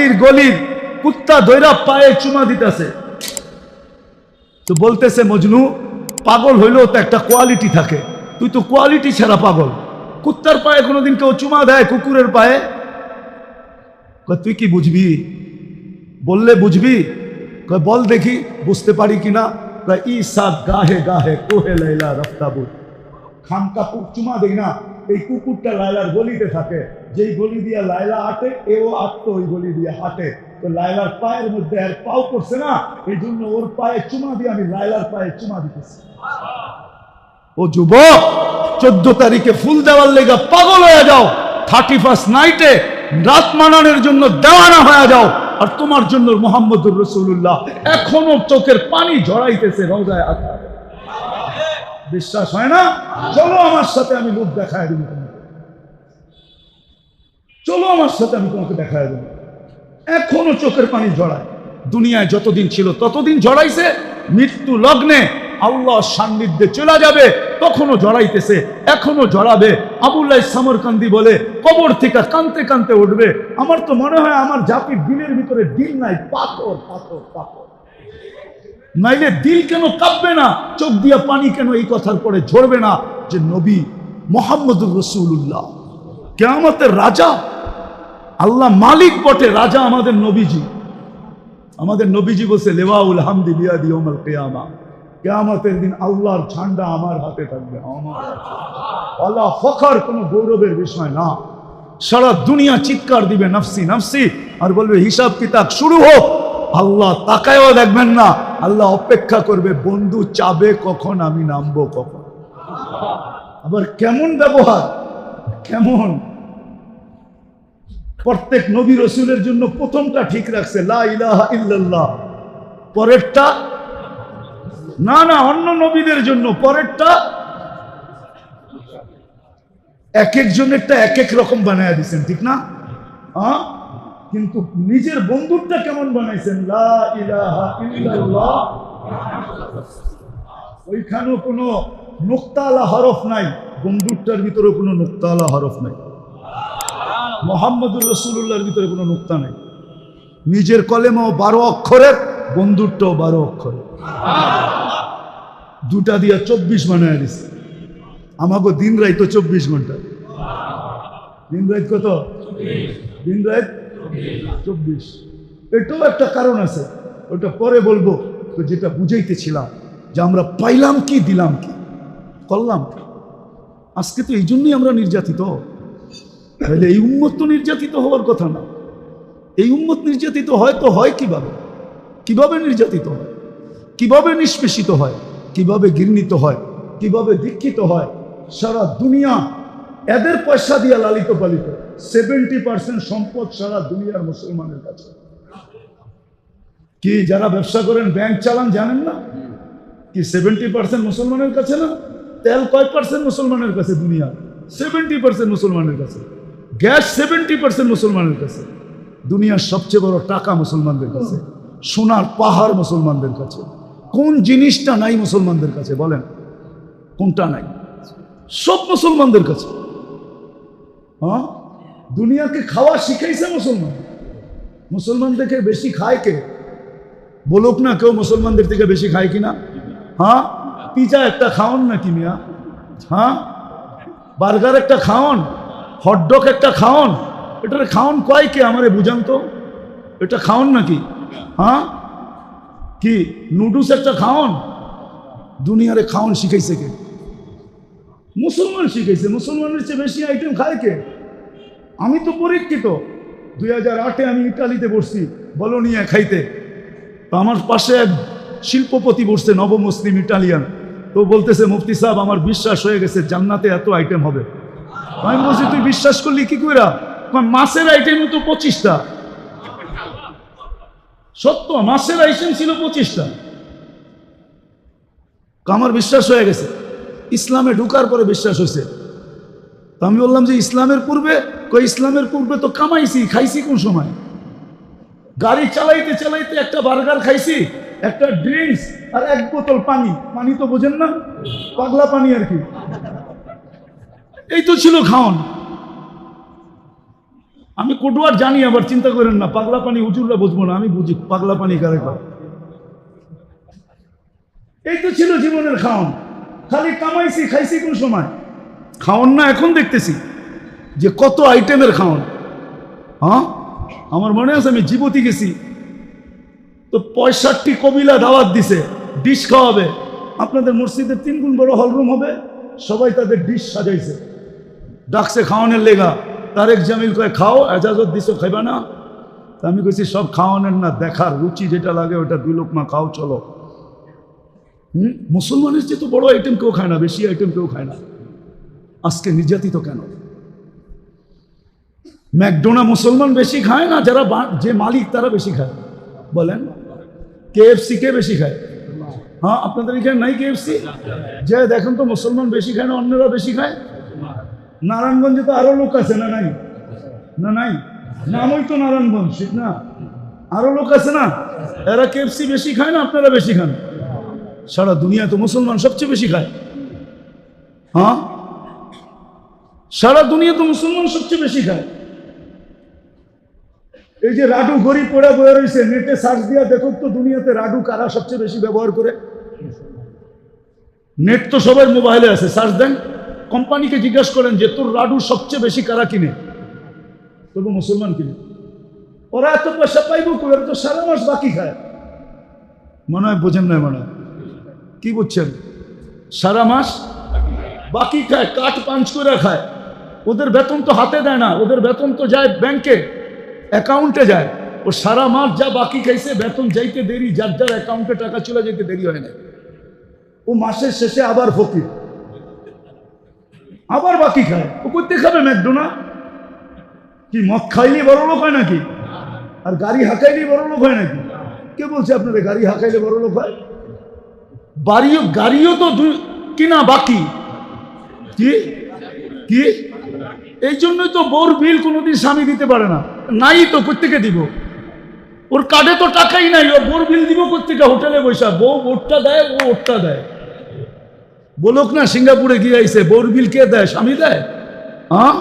অলির গলির কুত্তা দৈরা পায়ে চুমা দিতেছে। তো বলতেছে মজনু, পাগল হইলেও তো একটা কোয়ালিটি থাকে, তুই তো কোয়ালিটি ছাড়া পাগল। কুত্তার পায়ে কোনোদিন কেউ চুমা দেয়? কুকুরের পায়ে? তুই কি বুঝবি? বললে বুঝবি? বল দেখি বুঝতে পারি কিনা। ঈসা গাহে গাহে কোহে লাইলা রফতাবু। খামকা চুমা দেখ না, এই কুকুরটা লাইলার গলিতে থাকে, যেই গলি দিয়া লাইলা হাঁটে এও আটতো ওই গলি দিয়ে হাঁটে। তো লাইলার পায়ের মধ্যে আর পাও করছে না, এই জন্য ওর পায়ে চুমা দিয়ে আমি লাইলার পায়ে চুমা দিতেছি। ও যুবক, 14 তারিখে ফুল দেওয়ার লেগা পাগল হয়ে যাও, 31 নাইটে রাত মানানোর জন্য দেওয়ানা হয়ে যাও, আর তোমার জন্য মুহাম্মদুর রাসূলুল্লাহ এখনো চোখের পানি ঝরাইতেছে রওজায় আতহার। বিশ্বাস হয় না? চলো আমার সাথে, আমি লোক দেখায় দেবো তোমাকে। চলো আমার সাথে, আমি তোমাকে দেখায় দেবো। এখনো চোখের পানি ঝরায়। দুনিয়ায় যতদিন ছিল ততদিন ঝরাইছে, মৃত্যু লগ্নে আল্লাহর সান্নিধ্যে চলে যাবে তখনও জড়াইতেছে, এখনো জড়াবে। আবুল্লাহ সামরকান্দি বলে, কবর থেকে কানতে কানতে উঠবে। আমার তো মনে হয় আমার জাতির দিলের ভিতরে দিল নাই, পাথর পাথর পাথর। নাইলে দিল কেন কাঁপবে না, চোখ দিয়া পানি কেন এই কথার পরে ঝরবে না যে নবী মুহাম্মদুর রাসূলুল্লাহ কিয়ামতের রাজা। আল্লাহ মালিক বটে, রাজা আমাদের নবীজি। আমাদের নবীজি বলছে, লিওয়াউল হামদি বিয়াদি ইয়াউমাল কিয়ামা, কিয়ামতের দিন আল্লাহর ঝান্ডা আমার হাতে থাকবে। আমার আল্লাহ ফখর, কোনো গৌরবের বিষয় না। সারা দুনিয়া চিৎকার দিবে নাফসি নাফসি, আর বলবে হিসাব কিতাব শুরু হোক। আল্লাহ তাকায়ও দেখবেন না, আল্লাহ অপেক্ষা করবে, বন্ধু চাবে কখন, আমি নামবো কখন। আবার কেমন ব্যবহার, কেমন! প্রত্যেক নবী রসুলের জন্য প্রথমটা ঠিক রাখছে, লা ইলাহা ইল্লাল্লাহ। পরেরটা না, না, অন্য নবীদের জন্য পরেরটা এক একজনেরটা এক এক রকম বানায় দিচ্ছেন, ঠিক না? কিন্তু নিজের বন্ধুরটা কেমন বানাইছেন? লা ইলাহা ইল্লাল্লাহ। ওইখানেও কোনো নুক্তাওয়ালা হরফ নাই, বন্ধুরটার ভিতরে কোনো নুক্তাওয়ালা হরফ নাই। মুহাম্মদুর রাসূলুল্লাহর ভিতরে কোনো নুক্তা নাই। নিজের কলেমাও 12 অক্ষরের, বন্ধুরটাও 12 অক্ষরের। দুটা দিয়া 24 বানায় দিছে। আমাকে দিন রাত তো 24 ঘন্টা। দিন রাত কত? দিন রাত 24। এটাও একটা কারণ আছে, ওটা পরে বলবো। তো যেটা বুঝাইতেছিলাম যে আমরা পাইলাম কি, দিলাম কি, করলাম কি। আজকে তো এই জন্যই আমরা নির্যাতিত। তাহলে এই উম্মত তো নির্যাতিত হওয়ার কথা না। এই উম্মত নির্যাতিত হয় তো হয় কিভাবে? কিভাবে নির্যাতিত হয়, কিভাবে নিষ্পেষিত হয়, কিভাবে ঘৃণিত হয়, কিভাবে দীক্ষিত হয়? সারা দুনিয়া এদের পয়সা দিয়ে লালিত পালিত। 70% সম্পদ সারা দুনিয়ার মুসলমানের কাছে। কি যারা ব্যবসা করেন, ব্যাংক চালান, জানেন না কি 70% মুসলমানের কাছে না? তেল কয় পার্সেন্ট মুসলমানের কাছে? দুনিয়া 70% মুসলমানের কাছে। গ্যাস 70% মুসলমানের কাছে। দুনিয়ার সবচেয়ে বড় টাকা মুসলমানদের কাছে। সোনার পাহাড় মুসলমানদের কাছে। কোন জিনিসটা নাই মুসলমানদের কাছে? বলেন কোনটা নাই? সব মুসলমানদের কাছে। হ্যাঁ, দুনিয়াকে খাওয়া শিখাইছে মুসলমান। মুসলমান থেকে বেশি খায় কে? বলুক না কেউ মুসলমানদের থেকে বেশি খায় কিনা। হ্যাঁ, পিজা একটা খাওন নাকি মিয়া? হ্যাঁ, বার্গার একটা খাওন, হটডগ একটা খাওন। এটার খাওন কয় কে? আমারে বুঝান তো, এটা খাওন নাকি? হ্যাঁ, কি নুডলস একটা খাওন? দুনিয়ারে খাওন শিখাইছে কে? মুসলমান শিখাইছে। মুসলমানের চেয়ে বেশি আইটেম খায় কে? আমি তো পরীক্ষিত। 2008-এ আমি ইটালিতে বসছি বলোনিয়া খাইতে। তো আমার পাশে এক শিল্পপতি বসছে, নবমুসলিম ইটালিয়ান। তো বলতেছে, মুফতি সাহেব আমার বিশ্বাস হয়ে গেছে জান্নাতে এত আইটেম হবে। আমি বলছি, তুই বিশ্বাস করলি কি কইরা? মাছের আইটেম তো 25টা। সত্য, মাছের আইটেম ছিল 25টা। আমার বিশ্বাস হয়ে গেছে। ইসলামে ঢুকার পরে বিশ্বাস হয়েছে। তো আমি বললাম যে ইসলামের পূর্বে? ইসলামের পূর্বে তো কামাইছি, খাইছি কোন সময়? গাড়ি চালাইতে চালাইতে একটা বার্গার খাইছি, একটা ড্রিঙ্কস আর 1 বোতল পানি। পানি তো বোঝেন না, পাগলা পানি আর কি। এই তো ছিল খাওন। আমি কোটওয়ার জানি, আবার চিন্তা করেন না পাগলা পানি হুজুররা বুঝবো না, আমি বুঝি পাগলা পানি কারে কয়। এই তো ছিল জীবনের খাওন, খালি কামাইছি খাইছি। কোন সময় খাওন না, এখন দেখতেছি যে কত আইটেমের খাওন। হ্যাঁ, আমার মনে আছে আমি জীবতী গেছি তো 65টি কবিলা দাওয়াত দিছে, ডিশ খাওয়াবে। আপনাদের মসজিদের 3 গুণ বড় হলরুম হবে, সবাই তাদের ডিশ সাজাইছে, ডাকছে খাওয়ানোর লেগা। তারেক জামিল কয় খাও, এজাজত দিছো খাইবা না? তা আমি কইছি সব খাওয়ানোর না, দেখার, রুচি যেটা লাগে ওটা 2 লোকমা খাও, চলো। মুসলমানের চেয়ে তো বড় আইটেম কেউ খায় না, বেশি আইটেম কেউ খায় না। আজকে নির্যাতিত কেন? ম্যাকডোনা মুসলমান বেশি খায় না, যারা যে মালিক তারা বেশি খায়? বলেন কেএফসি কে বেশি খায়? হ্যাঁ, আপনাদের এখানে নাই কেএফসি? যে দেখেন তো মুসলমান বেশি খায় না অন্যরা বেশি খায়? নারায়ণগঞ্জে তো আরো লোক আছে না? নাই না? নাই, নামই তো নারায়ণগঞ্জ, ঠিক না? আরো লোক আছে না? এরা কেএফসি বেশি খায় না আপনারা বেশি খান? সারা দুনিয়া তো মুসলমান সবচেয়ে বেশি খায়। হ্যাঁ, সারা দুনিয়া তো মুসলমান সবচেয়ে বেশি খায়। এই যে রাডু গরিব পড়ে বয়ে রয়েছে, নেটে সার্চ দিয়া দেখো তো দুনিয়াতে রাডু কারা সবচেয়ে বেশি ব্যবহার করে। নেট তো সবার মোবাইলে আছে, সার্চ দেন, কোম্পানিকে জিজ্ঞাসা করেন যে তোর রাডু সবচেয়ে বেশি কারা কিনে, তবু মুসলমান কিনে। ওরা এত পয়সা পাইব, ওরা তো সারা মাস বাকি খায়। মনে হয় বোঝেন না? মনে হয় কি বুঝছেন? সারা মাস বাকি খায়, কাঠ পাঞ্চ করে খায়। ওদের বেতন তো হাতে দেয় না, ওদের বেতন তো যায় ব্যাংকে, অ্যাকাউন্টে যায়। ও সারা মাস যা বাকি খাইছে, বেতন যাইতে দেরি, যার যার অ্যাকাউন্টে টাকা চলে যেতে দেরি হয় না। ও মাসের শেষে আবার ফকির, আবার বাকি খায়। ও করতে খাবে ম্যাকডোনা? কি মদ খাইলে বড় লোক হয় নাকি? আর গাড়ি হাঁকাইলে বড় লোক হয় নাকি? কে বলছে আপনাদের গাড়ি হাঁকাইলে বড় লোক হয়? গাড়িও তো কিনা বাকি। কি কি এই জন্যই তো বউর বিল কোনোদিন স্বামী দিতে পারে না। নাই তো কোত্থেকে দিব? ওর কার্ডে তো টাকাই নাই, ও বউর বিল দিব কোত্থেকে? হোটেলে বসা বউ ওরটা দেয়, ও ওরটা দেয়। বলুক না সিঙ্গাপুরে গিয়ে আইছে, বউর বিল কে দেয়? স্বামী দেয়। হ্যাঁ,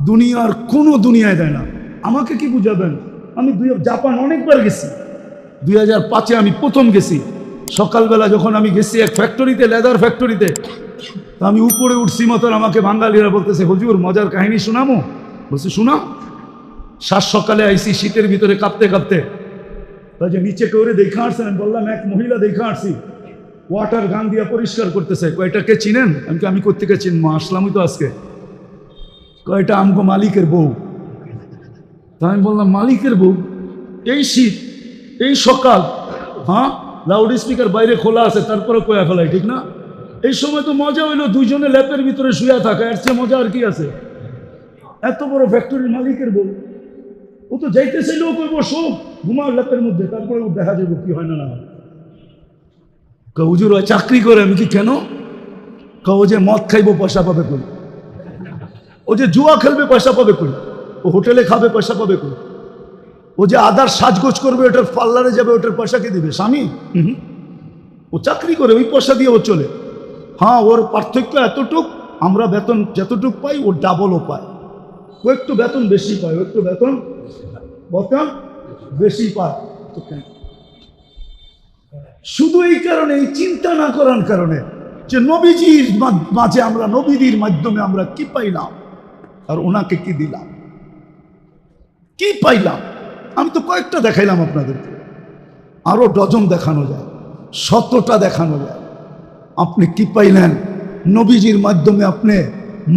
দুনিয়ার কোনো দুনিয়ায় দেয় না। আমাকে কি বুঝাবেন? আমি জাপান অনেকবার গেছি। 2005-এ আমি প্রথম গেছি। সকালবেলা যখন আমি গেছি এক ফ্যাক্টরিতে, লেদার ফ্যাক্টরিতে, তো আমি উপরে উঠছি মতন, আমাকে বাঙালিরা বলতেছে হুজুর মজার কাহিনী শোনামো। বলছি শোনাও। সকালে আইসি শীতের ভিতরে কাঁপতে কাঁপতে, যে নিচে কেউ দেখা আসছেন? বললাম এক মহিলা দেখা আসছি, ওয়াটার গান দিয়া পরিষ্কার করতেছে। কয়টাকে চিনেন? আমি কোত্থেকে চিনবো, আসলামই তো আজকে। কয়টা আমগো মালিকের বউ। তা আমি বললাম মালিকের বউ? এই শীত, এই সকাল, হ্যাঁ, লাউড স্পিকার বাইরে খোলা আছে, তারপরে কয়া ফেলাই, ঠিক না? এই সময় তো মজা হইলো দুইজনে ল্যাপের ভিতরে শুয়ে থাকা, এর চেয়ে মজা আর কি আছে? এত বড় ফ্যাক্টরির মালিকের বউ, ও তো যাইতে চাইলেও করবো শোক, ঘুমাও ল্যাপের মধ্যে, তারপরে ও দেখা যাবো কি হয় না না। হুজুর চাকরি করে। আমি কি কেন? ও যে মদ খাইবো পয়সা পাবে কই? ও যে জুয়া খেলবে পয়সা পাবে কই? ও হোটেলে খাবে পয়সা পাবে কই? ও যে আদার সাজগোজ করবে, ওটার পার্লারে যাবে, ওটার পয়সা কে দিবে? স্বামী। ও চাকরি করে, ওই পয়সা দিয়ে ও চলে। হ্যাঁ, ওর পার্থক্য এতটুক, আমরা বেতন যতটুক পাই ও ডাবলও পায়। ও একটু বেতন বেশি পায়, ও একটু বেতন বেশি পায়। শুধু এই কারণে, এই চিন্তা না করার কারণে যে নবীজির মাঝে আমরা, নবীদের মাধ্যমে আমরা কি পাইলাম আর ওনাকে কি দিলাম, কি পাইলাম। আমি তো কয়েকটা দেখাইলাম আপনাদেরকে, আরো ডজন দেখানো যায়, 100টা দেখানো যায়। আপনি কি পাইলেন? নবীজির মাধ্যমে আপনি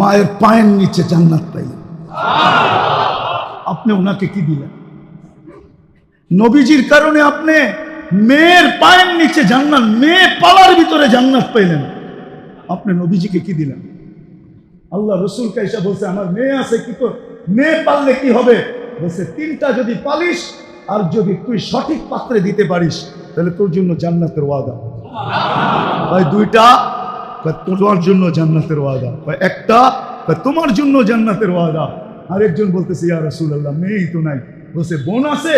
মায়ের পায়ের নিচে জান্নাত পাইলেন। আপনি ওনাকে কি দিলেন? নবীজির কারণে আপনি মেয়ের পায়ের নিচে জান্নাত, মেয়ে পালার ভিতরে জান্নাত পাইলেন। আপনি নবীজিকে কি দিলেন? আল্লাহ রসুল কাইসা বলছে আমার মেয়ে আছে, কি তো মেয়ে পাললে কি হবে? বলছে 3টা যদি পালিস আর যদি তুই সঠিক পাত্রে দিতে পারিস তাহলে তোর জন্য জান্নাতের ওয়াদা। ভাই 2টা তোমার জন্য জান্নাতের ওয়াদা, একটা তোমার জন্য জান্নাতের ওয়াদা। আরেকজন বলতেছে ইয়া রাসূলুল্লাহ মেয়েই তো নাই। বলছে বোন আছে,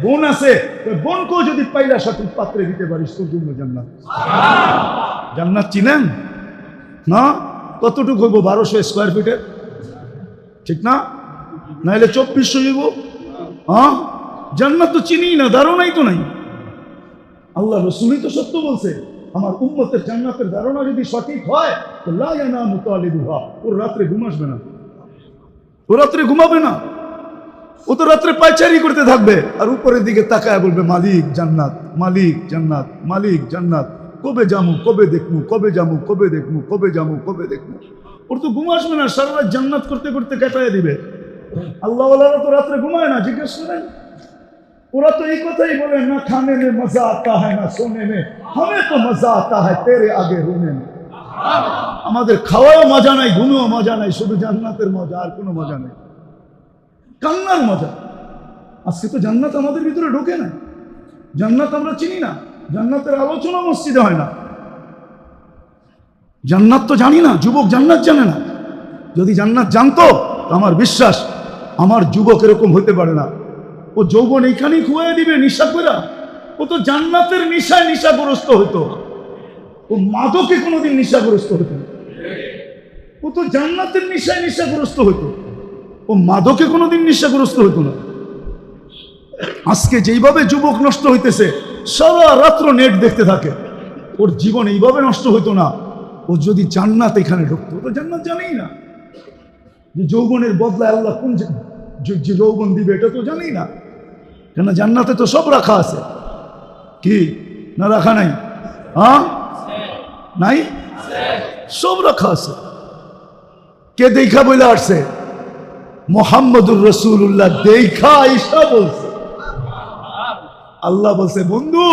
বোন আছে, বোনকেও যদি পাইলা সঠিক পাত্রে দিতে পারিস তোর জন্য জান্নাত। জান্নাত চিনেন না? কতটুকু হইব? 1200 স্কোয়ার ফিটের, ঠিক না? নাহলে 2400 হইব। হ্যাঁ, জান্নাত তো চিনি না, ধারণাই তো নাই। আল্লাহ রসুলই তো সত্য বলছে, আমার উম্মতের জান্নাতের ধারণা যদি সঠিক হয় তো লা ইয়ানামু তালিবুহা, ওর রাত্রে ঘুম আসবে না, ও রাত্রে ঘুমাবে না, ও তো রাত্রে পায়চারি করতে থাকবে আর উপরের দিকে তাকায় বলবে মালিক জান্নাত, মালিক জান্নাত, মালিক জান্নাত, কবে যামু, কবে দেখমু, কবে যামু, কবে দেখমু, কবে যামু, কবে দেখমু। ওর তো ঘুম আসবে না, সারা রাত জান্নাত করতে করতে কাটায় দিবে। আল্লাহওয়ালারা তো রাত্রে ঘুমায় না, জিজ্ঞেস করেন। ওরা তো এই কথাই বলে, না খানে মে মজা আতা হ্যায় না সোনে মে, হমে তো মজা আতা হ্যায় তেরে আগে রোনে মে। আমাদের খাওয়াও মজা নাই, ঘুমেও মজা নাই, শুধু জান্নাতের মজা, আর কোনো মজা নেই, কান্নার মজা। আজকে তো জান্নাত আমাদের ভিতরে ঢোকে না, জান্নাত আমরা চিনি না, জান্নাতের আলোচনা মসজিদে হয় না, জান্নাত তো জানি না, যুবক জান্নাত জানে না। যদি জান্নাত জানতো তো আমার বিশ্বাস আমার যুবক এরকম হতে পারে না, ও যৌবন এইখানেই খুঁয়ে দিবে নিশা করে। ও তো জান্নাতের নিশায় নিশাগ্রস্ত হতো, ও মাদকে কোনোদিন নিশাগ্রস্ত হতো না। ও তো জান্নাতের নিশায় নিশাগ্রস্ত হতো, ও মাদকে কোনোদিন নিশাগ্রস্ত হতো না। আজকে যেইভাবে যুবক নষ্ট হইতেছে, সারা রাত্র নেট দেখতে থাকে, ওর জীবন এইভাবে নষ্ট হতো না ও যদি জান্নাত এখানে ঢুকতো। ও তো জান্নাত জানেই না, যে যৌবনের বদলায় আল্লাহ কোন যে যৌবন দিবে এটা তো জানেই না, কেন জান্নাতে তো সব রাখা আছে। কি না রাখা নাই? হ্যাঁ নাই, সব রাখা আছে। কে দেখা বলে আসছে? মুহাম্মদুর রাসূলুল্লাহ দেখা আয়েশা বলছে। আল্লাহ বলছে, বন্ধু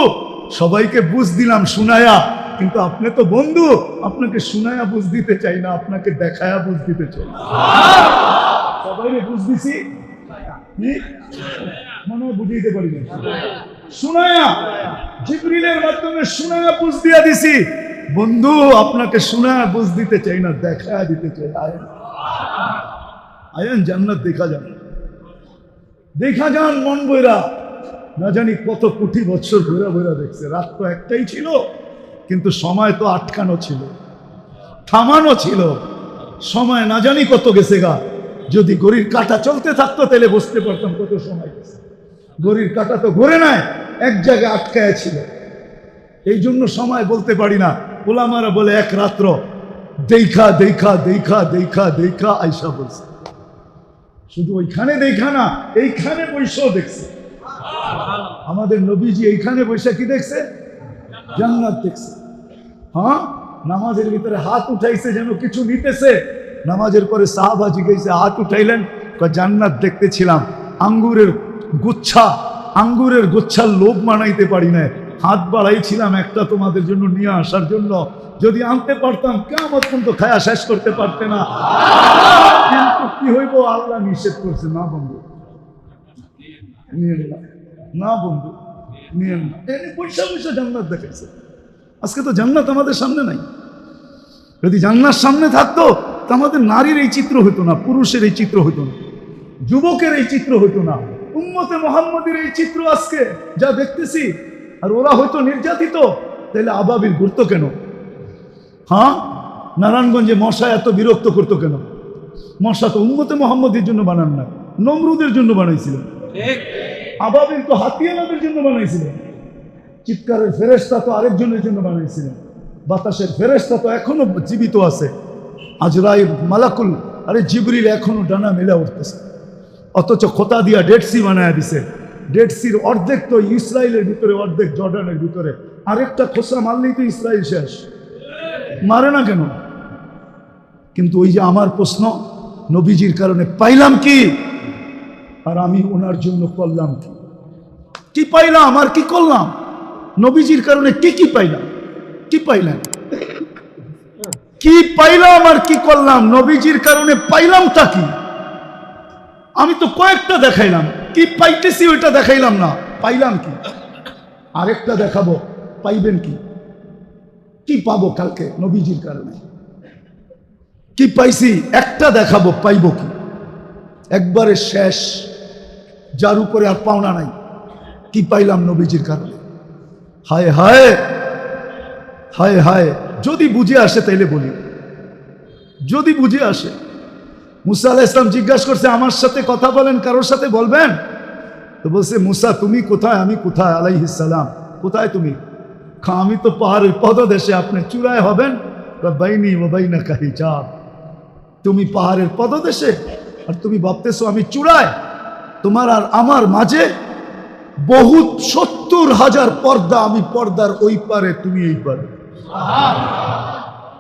সবাইকে বুঝ দিলাম শুনায়া, কিন্তু আপনি তো বন্ধু, আপনাকে শুনায়া বুঝ দিতে চাই না, আপনাকে দেখায়া বুঝ দিতে চাই। সবাইকে বুঝ দিছি, মনে হয় বুঝাইতে পারি না, শুনায়া জিবরিলের মাধ্যমে শুনায়া বুঝ দিয়া দিছি। বন্ধু আপনাকে শুনায়া বুঝ দিতে চাই না, দেখায়া দিতে চাই। আয়েন জান্নাত দেখা যান, দেখা যান মন বইরা। না জানি কত কোটি বছর বইরা বইরা দেখছে। রাত তো একটাই ছিল, কিন্তু সময় তো আটকানো ছিল, থামানো ছিল। সময় না জানি কত গেছে গা। যদি ঘড়ির কাঁটা চলতে থাকতো তাহলে বুঝতে পারতাম কত সময় গেছে। ঘড়ির কাঁটা তো ঘুরে নাই, এক জায়গায় আটকায় ছিল। এই জন্য সময় বলতে পারি না। ওলামারা বলে এক রাত্র দেখা দেখা দেখা দেখা দেখা আয়েশা বলছে। শুধু ওইখানে দেখা না, এইখানে বৈশাও দেখছে। আমাদের নবীজি এইখানে বৈশা কি দেখছে? জান্নাত দেখছে। হ্যাঁ, নামাজের ভিতরে হাত উঠাইছে যেন কিছু নিতেছে। নামাজের পরে সাহাবা জিজ্ঞেসে, হাত উঠাইলেন? জান্নাত দেখতেছিলাম, আঙ্গুরের গুচ্ছার লোভ মানাইতে পারি না, হাত বাড়াইছিলাম একটা তোমাদের জন্য নিয়ে আসার জন্য। যদি আনতে পারতাম কিয়ামত পর্যন্ত খায়া শেষ করতে পারতে না, কিন্তু কি হইব, আল্লাহ নিষেধ করছে। না বন্ধু নিয়েন না, না বন্ধু নিয়েন না। পয়সা পয়সা জান্নাত দেখাইছে। আজকে তো জান্নাত আমাদের সামনে নাই। যদি জান্নাত সামনে থাকতো তো আমাদের নারীর এই চিত্র হতো না, পুরুষের এই চিত্র হতো না, যুবকের এই চিত্র হতো না, উম্মতে মুহাম্মদের এই চিত্র আজকে যা দেখতেছি। আর ওরা হয়তো নির্যাতিত, তাহলে আবাবিল ঘুরতো কেন? হ্যাঁ, নারায়ণগঞ্জে মশা এত বিরক্ত করতো কেন? মশা তো উম্মতে মুহাম্মদের জন্য বানান না, নমরুদের জন্য বানাইছিলেন। আবাবিল তো হাতিয়ানাদের জন্য বানাইছিলেন। চিৎকারের ফেরেশতা তো আরেকজনের জন্য বানাইছিলেন। বাতাসের ফেরেশতা তো এখনো জীবিত আছে। আজরাইল, মালাকুল, আরে জিবরিল এখনো ডানা মেলা উঠতেছে। অথচ খোতা দিয়া ডেড সি বানায় দিছে। ডেড সির অর্ধেক তো ইসরায়েলের ভিতরে, অর্ধেক জর্ডানের ভিতরে। আরেকটা খোসা মারলেই তো ইসরায়েল শেষ। মারে না কেন? কিন্তু ওই যে আমার প্রশ্ন, নবীজির কারণে পাইলাম কি, আর আমি ওনার জন্য করলাম কি? কি পাইলাম আর কি করলাম? নবীজির কারণে কি কি পাইলাম? কি পাইলাম? কি পাইলাম আর কি করলাম? নবীজির কারণে পাইলামটা কি? আমি তো কয়েকটা দেখাইলাম, কি পাইতেছি ওইটা দেখাইলাম না। পাইলাম কি? আরেকটা দেখাবো, পাইবেন কি? কি পাবো কালকে নবীজির কারণে? কি পাইছি একটা দেখাবো, পাইব কি? একবারে শেষ, যার উপরে আর পাওনা নাই। কি পাইলাম নবীজির কারণে? হায় হায় হায় হায়। যদি বুঝে আসে তাইলে বলি, যদি বুঝে আসে। মুসা আলাইহিস সালাম জিজ্ঞাসা করছে আমার সাথে কথা বলেন, কারোর সাথে বলবেন? তো বলছে মুসা তুমি কোথায়, আমি কোথায়? আলাইহিস সালাম কোথায় তুমি? আমি তো পাহাড়ের পদদেশে, আপনি চূড়ায় হবেন। বাইনি ওয়া বাইনাকা হিজাব, তুমি পাহাড়ের পদদেশে আর তুমি ভাবতেছো আমি চূড়ায়, তোমার আর আমার মাঝে বহুত 70,000 পর্দা, আমি পর্দার ওই পারে, তুমি এই পারে।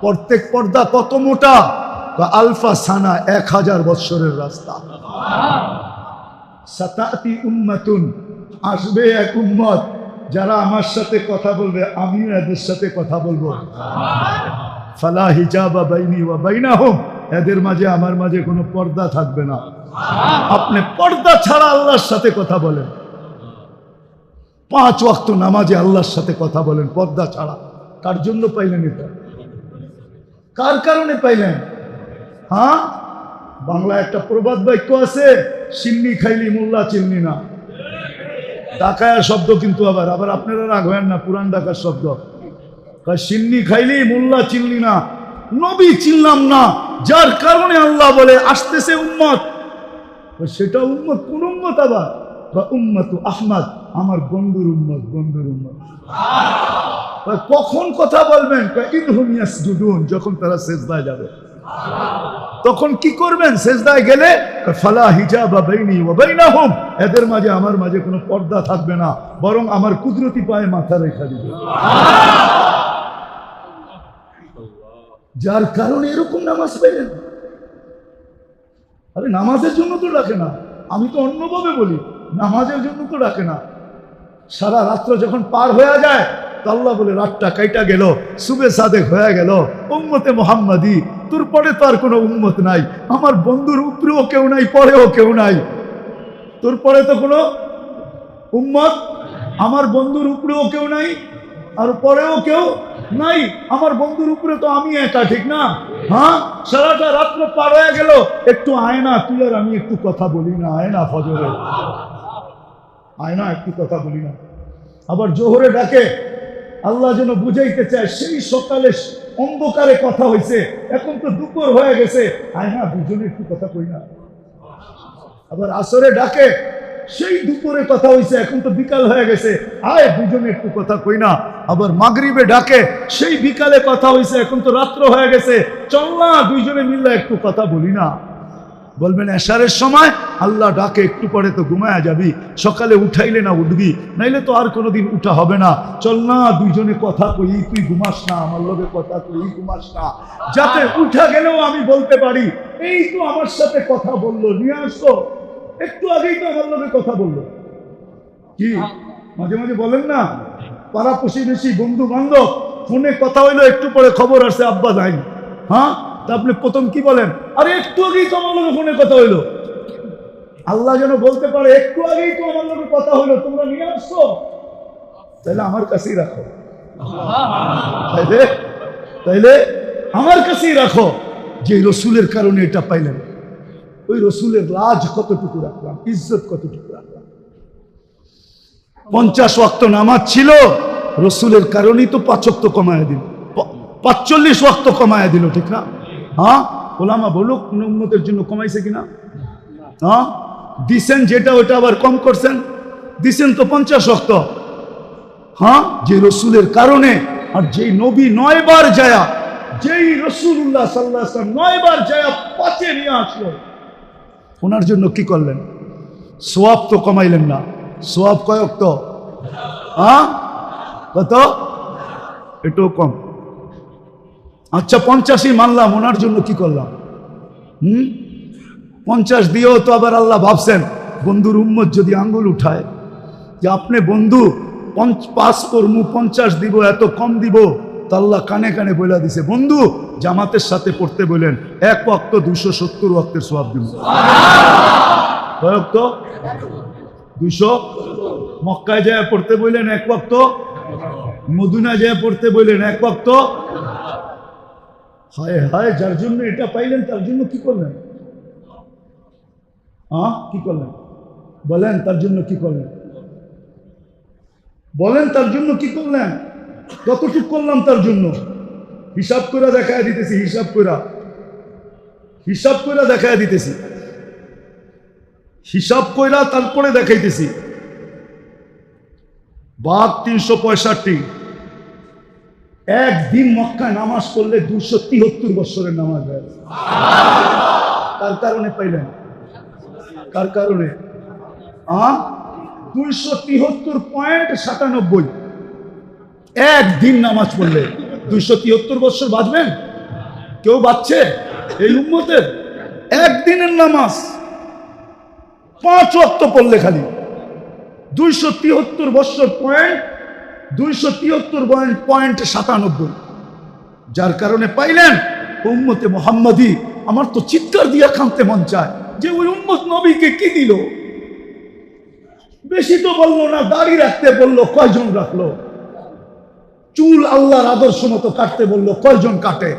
প্রত্যেক পর্দা কত মোটা? আলফা সানা, 1000 বৎসরের রাস্তা। সাতাতি উম্মাতুন, আসবে এক উম্মত যারা আমার সাথে কথা বলবে, আমিও এদের সাথে কথা বলবো। ফালা হিজাবা বাইনি ওয়া বাইনাহুম, এদের মাঝে আমার মাঝে কোনো পর্দা থাকবে না। আপনি পর্দা ছাড়া আল্লাহর সাথে কথা বলেন, 5 ওয়াক্ত নামাজে আল্লাহর সাথে কথা বলেন পর্দা ছাড়া। কার জন্য পাইলেন এটা? কার কারণে পাইলেন? হ্যাঁ, বাংলা একটা প্রবাদ বাক্য আছে, সিন্নি খাইলি মোল্লা চিনলি না। ঢাকায় শব্দ কিন্তু আবার আবার আপনারা রাগ হয়েন না, পুরান ঢাকার শব্দ। সিন্নি খাইলি মোল্লা চিনলি না, নবী চিনলাম না, যার কারণে আল্লাহ বলে আসতেছে উম্মত। সেটা উম্মত কোন উম্মত? আবার উম্মতু আহমদ, আমার বন্ধুর উম্মত, বন্ধুর উম্মত। কখন কথা বলবেন? ইদহুম ইয়াসজুদুন, যখন তারা সিজদায় যাবে। তখন কি করবেন? সিজদায় গেলে ফালা হিজাবা বাইনি ওয়া বাইনাহুম, এদের মাঝে আমার মাঝে কোনো পর্দা থাকবে না, বরং আমার কুদরতি পায়ে মাথা রেখে দিবে। যার কারণে এরকম নামাজ পাইলেন। আরে নামাজের জন্য তো ডাকে না, আমি তো অন্যভাবে বলি, নামাজের জন্য তো ডাকে না। সারা রাত্র যখন পার হয়ে যায় তো আল্লাহ বলে রাতটা কাইটা গেল, সুবে সাদেক হয়ে গেল, উম্মতে মুহাম্মাদি, তোর পরে তো আর কোনো উম্মত নাই, আমার বন্ধুর উপরেও কেউ নাই, পরেও কেউ নাই। তোর পরে তো কোনো উম্মত, আমার বন্ধুর উপরেও কেউ নাই, আর পরেও কেউ নাই, আমার বন্ধুর উপরে তো আমি একা, ঠিক না? হ্যাঁ, সারাটা রাত্র পার হয়ে গেল, একটু আয়না তুই আর আমি একটু কথা বলি না, আয়না ফজরে, আয়না একটু কথা বলি না। আবার জোহরে ডাকে, আল্লাহ যেন বুঝাইতে চায় সেই সকালে অন্ধকারে কথা হয়েছে, এখন তো দুপুর হয়ে গেছে, আয়না দুজনে একটু কথা কই না। আবার আসরে ডাকে, সেই দুপুরে কথা হয়েছে, এখন তো বিকাল হয়ে গেছে, আয় দুজনে একটু কথা কই না। আবার মাগরিবে ডাকে, সেই বিকালে কথা হয়েছে, এখন তো রাত্র হয়ে গেছে, চল না দুইজনে মিললে একটু কথা বলি না। বলবেন এশারের সময় আল্লাহ ডাকে, একটু পরে তো ঘুমায়া যাবি, সকালে উঠাইলে না উঠবি, নাইলে তো আর কোনোদিন উঠা হবে না, চল না দুইজনে কথা কই, তুই ঘুমাস না, আমার লগে কথা কই, ঘুমাস না, যাতে উঠা গেলেও আমি বলতে পারি এই তো আমার সাথে কথা বললো, নিয়ে আসতো, একটু আগেই তো আমার লগে কথা বললো। কি মাঝে মাঝে বলেন না, পাড়া প্রতিবেশী বন্ধু বান্ধব ফোনে কথা হইলো, একটু পরে খবর আসছে আব্বা যায়নি। হ্যাঁ, তা আপনি প্রথম কি বলেন? আরে একটু আগেই তো আমার লগে ফোনে কথা হইলো। আল্লাহ যেন বলতে পারে একটু আগেই তো আমার লগে কথা হইলো, তোমরা নিয়ে আসছো, তাইলে আমার কাছেই রাখো, তাইলে আমার কাছেই রাখো, যে রসুলের কারণে এটা পাইলেন। ওই রসুলের রাজ কতটুকু রাখলাম, ইজ্জত কতটুকু রাখলাম। 50 ওয়াক্ত নামাজ ছিল, রসুলের কারণেই তো 5 ওয়াক্ত কমায় দিল, 45 ওয়াক্ত কমায় দিল, ঠিক না? হ্যাঁ, ওলামা বলুক কোন উম্মতের জন্য কমাইছে কিনা? হ্যাঁ, দিছেন যেটা ওটা আবার কম করছেন, দিছেন তো 50 ওয়াক্ত। হ্যাঁ, যে রসুলের কারণে, আর যেই নবী 9 বার যায়া, যেই রসুল্লাহ সাল্লাল্লাহু আলাইহি ওয়াসাল্লাম 9 বার যায়া 5-এ নিয়ে আসলো, ওনার জন্য কি করলেন? সোয়াব তো কমাইলেন না। সোয়াব কয় ওয়াক্ত? হ্যাঁ, কত? এটাও কম। আচ্ছা 50ই মানলাম, ওনার জন্য কি করলাম? 50 দিয়েও তো আবার আল্লাহ ভাবছেন বন্ধুর উম্মত যদি আঙ্গুল উঠায় যে আপনি বন্ধু 5 করমু 50 দিব, এত কম দিব, তো আল্লাহ কানে কানে বলে দিছে বন্ধু জামাতের সাথে পড়তে বলেন 1 ওয়াক্ত 270 ওয়াক্তের সওয়াব দিব। কয় ওয়াক্ত? 200। মক্কায় যায় পড়তে বললেন 1 ওয়াক্ত, মদিনা যায় পড়তে বললেন 1 ওয়াক্ত। হায় হায়, যার জন্য এটা পাইলেন তার জন্য কি করলেন? হ্যাঁ, কি করলেন বলেন? তার জন্য কি করলেন বলেন? তার জন্য কি করলেন? কতটুক করলাম তার জন্য? হিসাব করে দেখায় দিতেছি, হিসাব করে। হিসাব কইরা দেখাইয়া দিতেছি, হিসাব কইরা তারপরে দেখাইতেছি। বাঘ 365, একদিন মক্কায় নামাজ পড়লে 273 বছরের নামাজ হয়। কার কারণে পাইলেন? কার কারণে? 273.97 একদিন নামাজ পড়লে 273 বছর বাঁচবেন? কেউ বাঁচছে এই উম্মতের? একদিনের নামাজ 5 ওয়াক্ত পড়লে খালি 273 বছর পয়েন্ট 273.97, যার কারণে পাইলেন উম্মতে মুহাম্মাদি। আমার তো চিৎকার দিয়া কাঁদতে মন চায় যে ওই উম্মত নবীকে কি দিল? বেশি তো বললো না, দাড়ি রাখতে বললো, কয়জন রাখলো? চুল আল্লাহর আদর্শ মতো কাটতে বললো, কয়জন কাটে?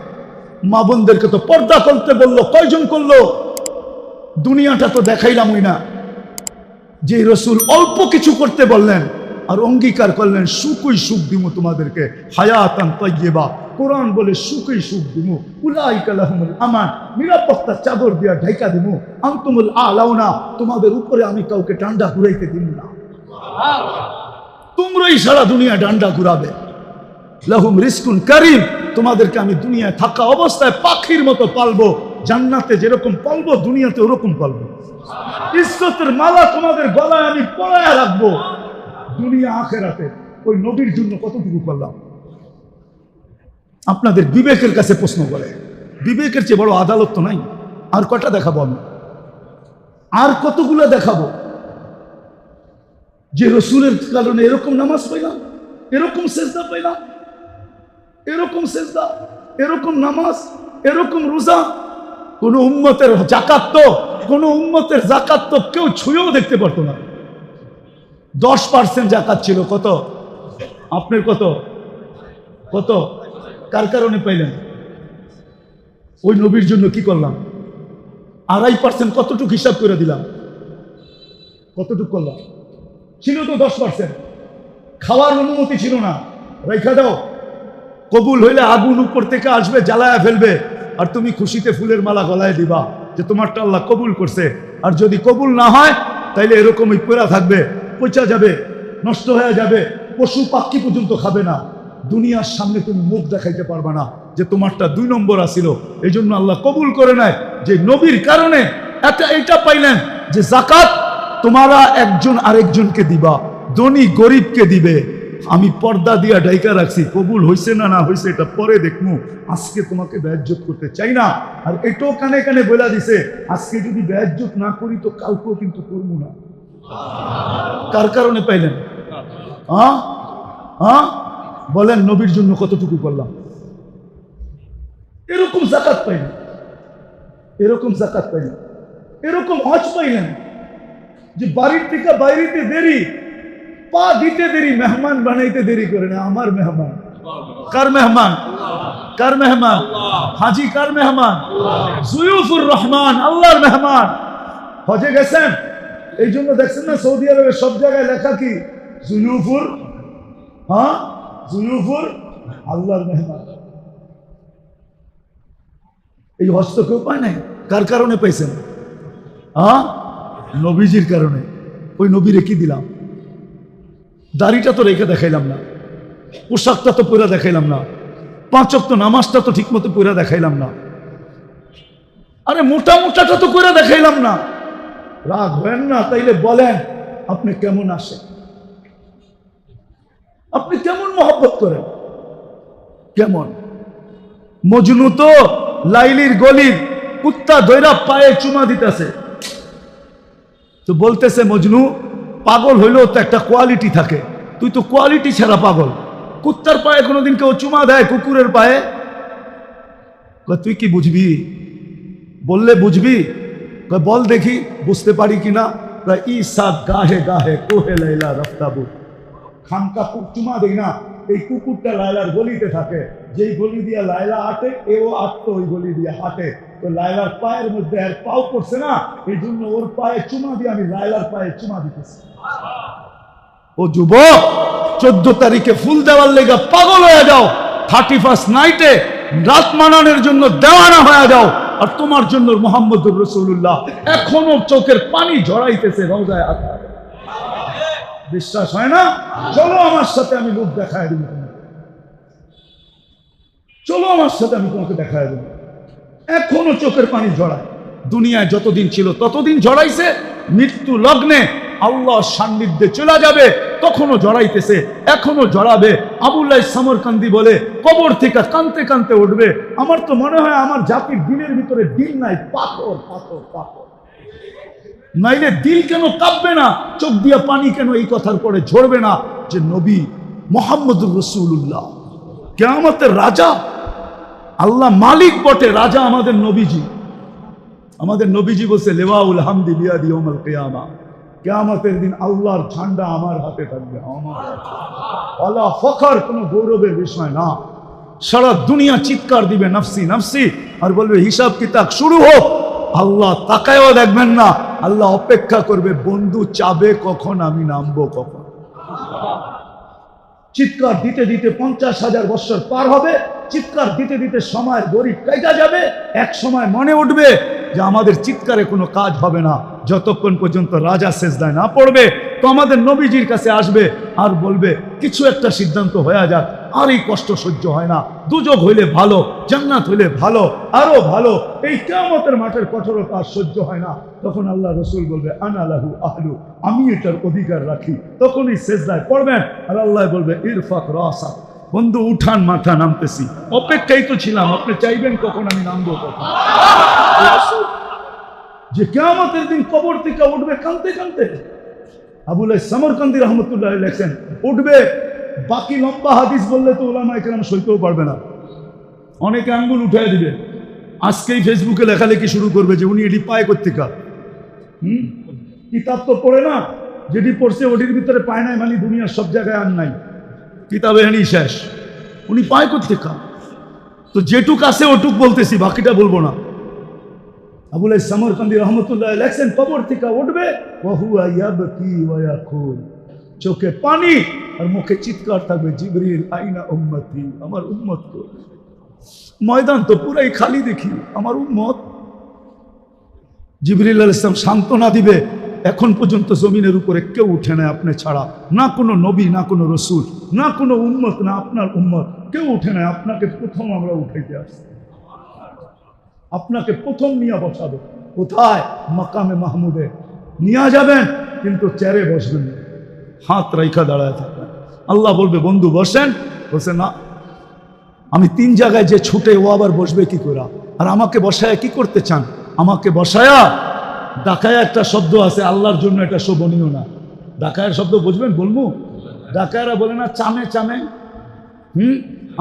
মা বোনদেরকে তো পর্দা করতে বললো, কয়জন করলো? দুনিয়াটা তো দেখাইলামই না। যে রসুল অল্প কিছু করতে বললেন আর অঙ্গীকার করলেন, সুখই সুখ দিমু তোমাদেরকে, হায়াতান তাইয়্যিবা। কোরআন বলে সুখই সুখ দিমু, উলাইকা লাহুমুল আমান, নিরাপত্তার চাদর দিয়া ঢাইকা দিমু, আনতুমুল আলাউনা, তোমাদের উপরে আমি কাউকে ডান্ডা ঘুরাইতে দিব না, তোমরাই সারা দুনিয়া ডান্ডা ঘুরাবে। লাহুম রিজকুন কারীম, তোমাদেরকে আমি দুনিয়ায় থাকা অবস্থায় পাখির মতো পালবো, জান্নাতে যেরকম পালবো দুনিয়াতে ওরকম পালবো। ইজ্জতের মালা তোমাদের গলায় আমি পরায়া রাখবো, দুনিয়া আখেরাতে। ওই নবীর জন্য কতটুকু করলাম? আপনাদের বিবেকের কাছে প্রশ্ন করে, বিবেকের চেয়ে বড় আদালত তো নাই। আর কটা দেখাবো আমি? আর কতগুলো দেখাবো যে রসুলের কারণে এরকম নামাজ পাইলাম, এরকম সেজদা পাইলাম, এরকম সেজদা, এরকম নামাজ, এরকম রোজা। কোন উম্মতের জাকাত তো, কোন উম্মতের জাকাত তো কেউ ছুঁয়েও দেখতে পারতো না। 10% জাকাত ছিল। কত? আপনার কত? কত? কার কারণে পাইলেন? ওই নবীর জন্য কি করলাম? 2.5% কতটুকু হিসাব করে দিলাম? কতটুকু করলাম? ছিল তো 10%। খাওয়ার অনুমতি ছিল না, রেখা দাও। কবুল হইলে আগুন উপর থেকে আসবে, জ্বালায়া ফেলবে, আর তুমি খুশিতে ফুলের মালা গলায় দিবা যে তোমারটা আল্লাহ কবুল করছে। আর যদি কবুল না হয় তাইলে এরকমই পড়া থাকবে, পচা যাবে, নষ্ট হয়ে যাবে, পশু পাখি পর্যন্ত খাবে না। দুনিয়ার সামনে তুমি মুখ দেখাইতে পারবে না যে তোমারটা 2 নম্বর আসিল। এই জন্য আল্লাহ কবুল করে নেয় যে নবীর কারণে এটা পাইলেন যে জাকাত তোমারা একজন আরেকজনকে দিবা, ধনী গরিবকে দিবে। আমি পর্দা দিয়া ডাইকা রাখছি, কবুল হইছে না না হইছে এটা পরে দেখমু। আজকে তোমাকে বেয়াজ্জত করতে চাই না। আর এটাও কানে কানে বলে দিছে, আজকে যদি বেয়াজ্জত না করি তো কালকেও কিন্তু করবো না। কার কারণে পাইলেন? বলেন নবীর জন্য কতটুকু করলাম? এরকম জাকাত পাইলেন, এরকম জাকাত পাইলেন, এরকম হজ পাইলেন যে বাড়ির থেকে বাইরেতে দেরি, পা দিতে দেরি, মেহমান বানাইতে দেরি করে না। আমার মেহমান কার মেহমান? কার মেহমান? হাজি কার মেহমান? জুয়ুফুর রহমান, আল্লাহর মেহমান। হজে গেছেন, এই জন্য দেখছেন না সৌদি আরবে সব জায়গায় লেখা কি? জুয়ুফুর, জুয়ুফুর আল্লাহর মেহমান। এই হজ তো কেউ পায় নাই। কার কারণে পাইছেন? নবীজির কারণে। ওই নবীরে কি দিলাম? দাড়িটা তো রেখে দেখাইলাম না, পোশাকটা তো পরে দেখাইলাম না, 5 ওয়াক্ত নামাজটা তো ঠিক মতো পরে দেখাইলাম না, আরে মোটা মোটাটা তো করে দেখাইলাম না। রাগ হয় না? তাইলে বলেন আপনি কেমন আসেন? আপনি কেমন মহব্বত করেন? কেমন? মজনু তো লাইলির গলির কুত্তা দৈরা পায়ে চুমা দিতেছে, তো বলতেছে মজনু পাগল হইলেও তো একটা কোয়ালিটি থাকে, তুই তো কোয়ালিটি ছাড়া পাগল। কুত্তার পায়ে কোনোদিন কেউ চুমা দেয়? কুকুরের পায়ে? তুই কি বুঝবি? বললে বুঝবি? বল দেখি বুঝতে পারি কিনা। ঈসা গাহে গাহে কোহে লাইলা রফতাবু, খানকা চুমা দেই না। এই কুকুরটা লাইলার গলিতে থাকে, যেই গলি দিয়া লাইলা হাঁটে এও আটতো ওই গলি দিয়া হাঁটে। তো লাইলার পায়ের মধ্যে আর পাও পড়ছে না, এই জন্য ওর পায়ে চুমা দিয়ে আমি লাইলার পায়ে চুমা দিতেছি। ও যুবক, 14 তারিখে ফুল দেওয়ার লেগে পাগল হয়ে যাও, 31st নাইটে রাত মানানোর জন্য দেওয়ানা হয়ে যাও। আর তোমার জন্য মুহাম্মদুর রাসূলুল্লাহ এখনো চোখের পানি ঝরাইতেছে রওজায়ে আতহার। বিশ্বাস হয় না? চলো আমার সাথে, আমি লোক দেখায় দেব তোমাকে। চলো আমার সাথে, আমি তোমাকে দেখায় দেব। এখনো চোখের পানি ঝরায়। দুনিয়ায় যতদিন ছিল ততদিন ঝরাইছে, মৃত্যু লগ্নে আল্লাহর সান্নিধ্যে চলে যাবে তখনও জড়াইতেছে, এখনো জড়াবে। আবুল্লাহ সামরকান্দি বলে, কবর থেকে কানতে কানতে উঠবে। আমার তো মনে হয় আমার জাতির দিলের ভিতরে দিল নাই, পাথর পাথর পাথর। নাইলে দিল কেন কাঁপবে না, চোখ দিয়া পানি কেন এই কথার পরে ঝরবে না যে নবী মুহাম্মদুর রাসূলুল্লাহ কিয়ামতের রাজা। আল্লাহ মালিক বটে, রাজা আমাদের নবীজি। আমাদের নবীজি বলছে, লিওয়াউল হামদি বিয়াদি ইয়াউমুল কিয়ামা, কিয়ামতের দিন আল্লাহর ঝান্ডা আমার হাতে থাকবে। আমার আল্লাহ ফখর, কোনো গৌরবের বিষয় না। সারা দুনিয়া চিৎকার দিবে নাফসি নাফসি, আর বলবে হিসাব কিতাব শুরু হোক। আল্লাহ তাকায়ও দেখবেন না, আল্লাহ অপেক্ষা করবে বন্ধু চাবে কখন, আমি নামবো কখন। চিৎকার দিতে দিতে 50,000 বছর পার হবে, চিৎকার দিতে দিতে সময়ের গরিব কাইটা যাবে। এক সময় মনে উঠবে যে আমাদের চিৎকারে কোনো কাজ হবে না, যতক্ষণ পর্যন্ত রাজা সেজদায় না পড়বে। তো আমাদের নবীজির কাছে আসবে আর বলবে, কিছু একটা সিদ্ধান্ত হয়ে যাক, আর এই কষ্ট সহ্য হয় না, দুজক হইলে ভালো, জান্নাত হইলে ভালো, আরো ভালো, এই কিয়ামতের মাঠের কঠোরতা আর সহ্য হয় না। তখন আল্লাহ রাসূল বলবে, আনা লাহু আহলু, আমি এটার অধিকার রাখি। তখনই সেজদায় পড়বেন আর আল্লাহ বলবে, ইরফাক রাসা, বন্ধু উঠান মাথা, নামতেছি। অপেক্ষাই তো ছিলাম, আপনি চাইবেন কখন আমি নামবো কখন। যে কিয়ামতের দিন কবর থেকে উঠবে কাঁদতে কাঁদতে। আবুল্লাহ সামরকান্দি রহমতুল্লাহ লেখেন, উঠবে, বাকি লম্বা হাদিস বললে তো ওলামায়ে কেরাম সইতেও পারবে না, অনেকে আঙ্গুল উঠায় দিবে। আজকেই ফেসবুকে লেখালেখি শুরু করবে যে উনি এটি পায় কোত্থেকা। কিতাব তো পড়ে না, যেটি পড়ছে ওটির ভিতরে পায় নাই, মানে দুনিয়ার সব জায়গায় আর নাই, কিতাবে হানি শেষ, উনি পায় কোত্থেকা। তো যেটুক আছে ওটুক বলতেছি, বাকিটা বলবো না। আবুল্লাহ সামরকান্দি রহমতুল্লাহ লেখেন, কবর থেকে উঠবে, ওয়াহুয়া ইয়াবকি ওয়া ইয়াকুল, চোখে পানি আর মুখে চিৎকার থাকবে, জিবরিল আইনা উম্মতি, আমার উম্মত কো। ময়দান তো পুরাই খালি দেখি, আমার উম্মত। জিবরিল আলাইহিস সালাম সান্ত্বনা দিবে, এখন পর্যন্ত জমিনের উপরে কেউ উঠে না আপনি ছাড়া, না কোনো নবী, না কোনো রসুল, না কোনো উম্মত, না আপনার উম্মত, কেউ উঠে না। আপনাকে প্রথম আমরা উঠাইতে আসছি, আপনাকে প্রথম নিয়ে বসাবো। কোথায়? মাকামে মাহমুদে নিয়ে যাবেন, কিন্তু চেয়ারে বসবেন না, হাত রাইখা দাঁড়ায় থাকবেন। আল্লাহ বলবে, বন্ধু বসেন। বলছে, না, আমি 3 জায়গায় যে ছুটে, ও আবার বসবে কি করে? আর আমাকে বসায়া কি করতে চান? আমাকে বসায়া ডাকায়া, একটা শব্দ আছে আল্লাহর জন্য, এটা শোভনীয় না। ডাকায়ের শব্দ বুঝবেন? বলবো, ডাকায়েরা বলে না চামে চামে।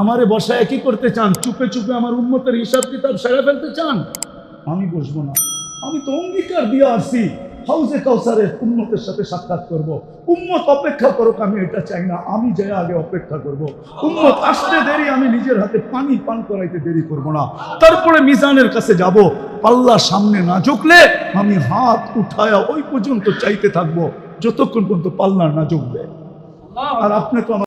আমারে বসায় কি করতে চান? চুপে চুপে আমার উম্মতের হিসাব কিতাব সেরে ফেলতে চান? আমি বসবো না। আমি তো অঙ্গীকার দিয়ে আসছি, হাউজে কাউসারের উম্মতের সাথে সাক্ষাৎ করব। উম্মত অপেক্ষা করুক, আমি এটা চাই না, আমি যাই আগে অপেক্ষা করব। উম্মত আসতে দেরি, আমি নিজের হাতে পানি পান করাইতে দেরি করব না। তারপরে মিজানের কাছে যাব, পাল্লা সামনে না ঝুঁকলে আমি হাত উঠায়া ওই পর্যন্ত চাইতে থাকবো, যতক্ষণ পর্যন্ত পাল্লা না ঝুঁকবে। আর আপনি তো